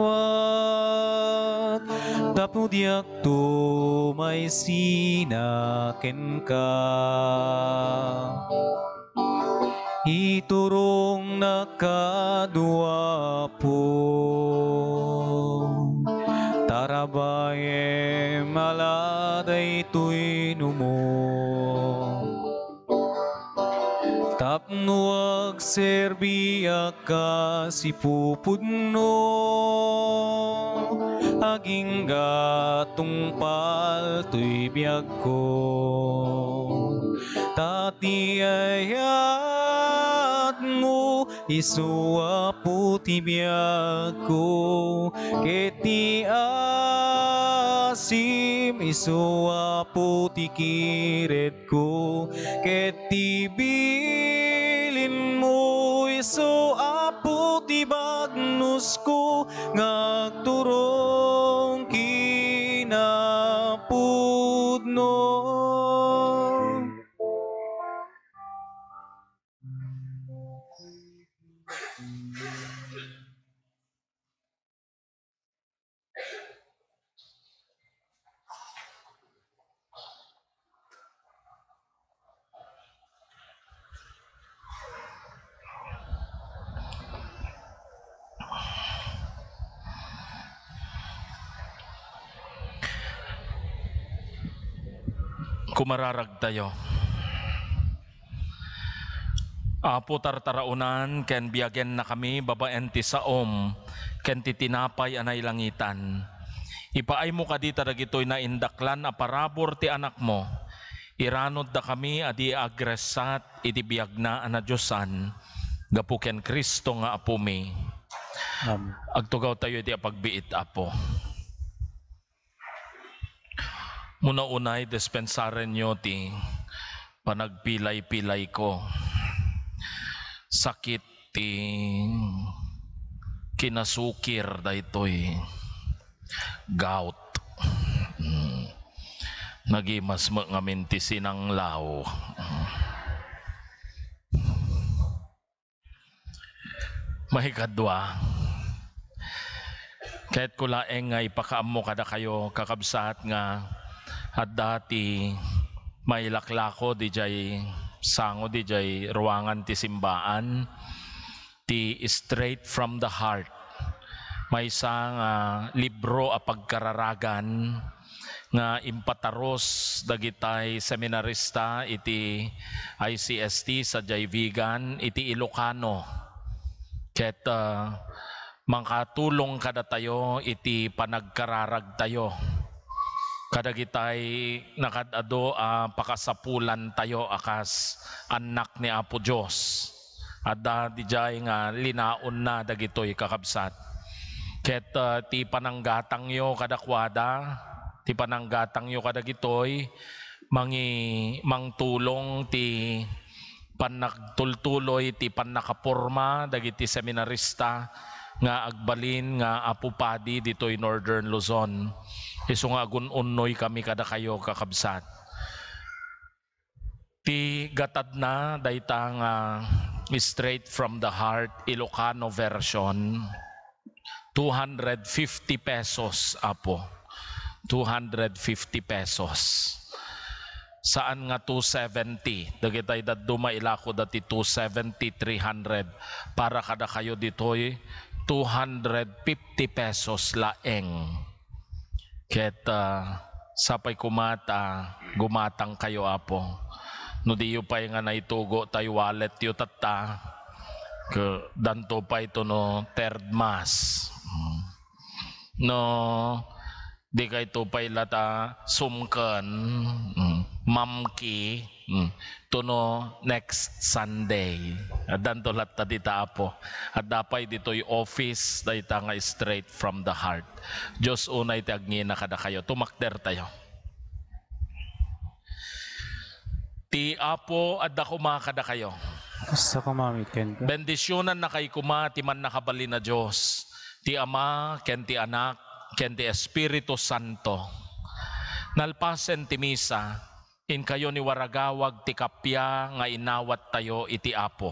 tapno diak to may sinaken ka iturong nakadua po tarabaye maladay to'y numo tapno agserbiya ka si pupudno aging gatungpal to'y biag ko tati ayat mo isu apu tibiyag ko keti asim isu apu tikiret ko keti bilin mo isu apu tibagnus ko ngagturong pudno. Kumararag tayo. Apo tartaraunan, ken biyagen na kami, babaen ti saom, ken ti tinapay anay langitan. Ipaay mo kadita dagitoy na indaklan a parabor ti anak mo. Iranod da kami adi agresat iti biyag na ana Diyosan, gapu ken Kristo nga apo mi. Agtugaw tayo iti apagbiit, Apo. Muna-unay, dispensaren nyo ti panagpilay-pilay ko. Sakit ti kinasukir daytoy gout. Nagimas ngamin ti sinanglaw. Mahikadwa. Kahit kulaeng nga ipakaam mo kada kayo kakabsat nga at dati may laklako di jay sango di jay ruangan ti simbaan ti straight from the heart. May isang libro a pagkararagan nga impataros dagitay seminarista iti ICST sa Jayvigan iti Ilocano. Ket mangkatulong kada tayo iti panagkararag tayo. Kadagitay nakadado pakasapulan tayo akas anak ni Apo Diyos. At di jay nga linaon na dagitoy kakabsat. Ket ti pananggatang yo kadakwada, ti pananggatang yo kadagitoy, mangtulong ti panagtultuloy ti panakaporma dagiti seminarista nga agbalin nga Apo Padi ditoy Northern Luzon. Isu nga agun-unnoy kami kada kayo kakabsat. Ti gatad na dayta nga straight from the heart Ilocano version 250 pesos, Apo. 250 pesos. Saan nga 270? Dagitay daduma ilako dati 270, 300. Para kada kayo ditoy 250 pesos laeng. Ket sapay kumata, gumatang kayo, Apo. No diyo pa'y nga naitugo tayo wallet yu tata. Danto pa ito no third mass. No, di kay ito pa'y lata sumken, mamki, to no next Sunday. At danto lata dita, Apo. At dapay dito'y office, dayta nga straight from the heart. Diyos unay ti agngina kada kayo. Tumakder tayo. Ti Apo adda kuma kada kayo. Basta kumamit ken ka. Bendisyonan na kay kuma ti man nakabali na Diyos. Ti Ama, ken ti Anak, ken ti Espiritu Santo. Nalpasen ti misa, in kayo ni waragawag ti kapya nga inawat tayo iti Apo.